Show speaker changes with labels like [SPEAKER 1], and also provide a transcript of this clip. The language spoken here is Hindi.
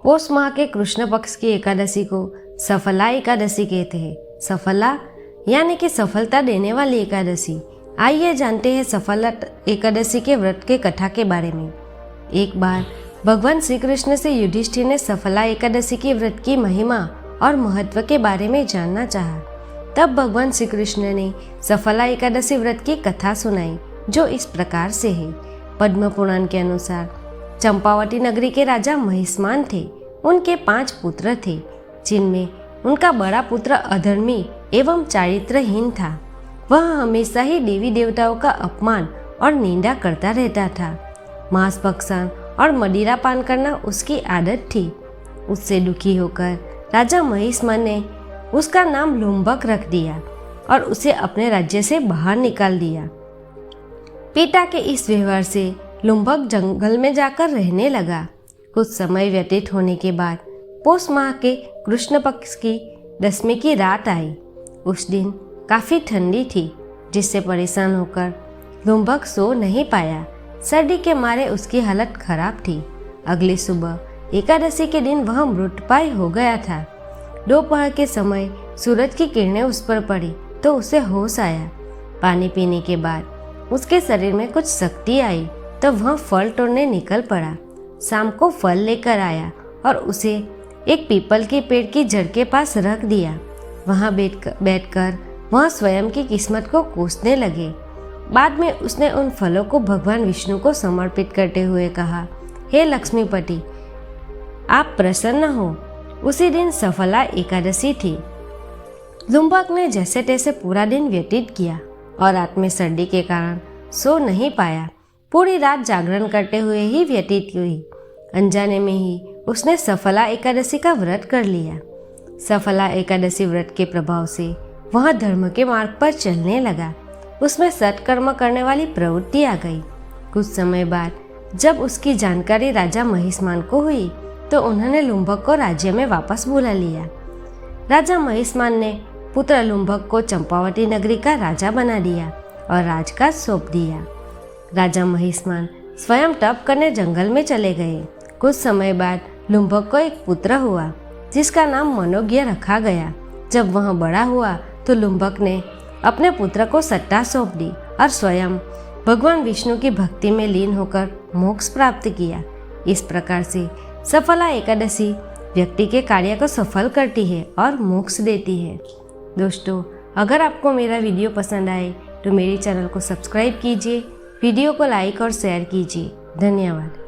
[SPEAKER 1] पौष माह के कृष्ण पक्ष की एकादशी को सफला एकादशी कहते हैं। सफला यानी कि सफलता देने वाली एकादशी। आइए जानते हैं सफला एकादशी के व्रत के कथा के बारे में। एक बार भगवान श्री कृष्ण से युधिष्ठिर ने सफला एकादशी के व्रत की महिमा और महत्व के बारे में जानना चाहा। तब भगवान श्री कृष्ण ने सफला एकादशी व्रत की कथा सुनाई, जो इस प्रकार से है। पद्म पुराण के अनुसार चंपावती नगरी के राजा महिष्मान थे। उनके 5 पुत्र थे, जिनमें उनका बड़ा पुत्र अधर्मी एवं चारित्रहीन था। वह हमेशा ही देवी देवताओं का अपमान और निंदा करता रहता था। मांस भक्षण और मदिरा पान करना उसकी आदत थी। उससे दुखी होकर राजा महिष्मान ने उसका नाम लुम्बक रख दिया और उसे अपने राज्य से बाहर निकाल दिया। पिता के इस व्यवहार से लुम्बक जंगल में जाकर रहने लगा। कुछ समय व्यतीत होने के बाद पौष माह के कृष्ण पक्ष की 10वीं की रात आई। उस दिन काफ़ी ठंडी थी, जिससे परेशान होकर लुम्बक सो नहीं पाया। सर्दी के मारे उसकी हालत खराब थी। अगली सुबह एकादशी के दिन वह मृतप्राय हो गया था। दोपहर के समय सूरज की किरणें उस पर पड़ी तो उसे होश आया। पानी पीने के बाद उसके शरीर में कुछ शक्ति आई तो वह फल तोड़ने निकल पड़ा। शाम को फल लेकर आया और उसे एक पीपल के पेड़ की जड़ के पास रख दिया। वहाँ बैठकर वह स्वयं की किस्मत को कोसने लगे। बाद में उसने उन फलों को भगवान विष्णु को समर्पित करते हुए कहा, हे लक्ष्मीपति, आप प्रसन्न हो। उसी दिन सफला एकादशी थी। लुम्बक ने जैसे तैसे पूरा दिन व्यतीत किया और रात में सर्दी के कारण सो नहीं पाया। पूरी रात जागरण करते हुए ही व्यतीत हुई। अनजाने में ही उसने सफला एकादशी का व्रत कर लिया। सफला एकादशी व्रत के प्रभाव से वह धर्म के मार्ग पर चलने लगा। उसमें सत्कर्म करने वाली प्रवृत्ति आ गई। कुछ समय बाद जब उसकी जानकारी राजा महिष्मान को हुई तो उन्होंने लुम्बक को राज्य में वापस बुला लिया। राजा महिष्मान ने पुत्र लुम्बक को चंपावती नगरी का राजा बना दिया और राजकाज सौंप दिया। राजा महिष्मान स्वयं तप करने जंगल में चले गए। कुछ समय बाद लुम्बक को एक पुत्र हुआ, जिसका नाम मनोज्ञ रखा गया। जब वह बड़ा हुआ तो लुम्बक ने अपने पुत्र को सत्ता सौंप दी और स्वयं भगवान विष्णु की भक्ति में लीन होकर मोक्ष प्राप्त किया। इस प्रकार से सफला एकादशी व्यक्ति के कार्य को सफल करती है और मोक्ष देती है। दोस्तों, अगर आपको मेरा वीडियो पसंद आए तो मेरे चैनल को सब्सक्राइब कीजिए, वीडियो को लाइक और शेयर कीजिए। धन्यवाद।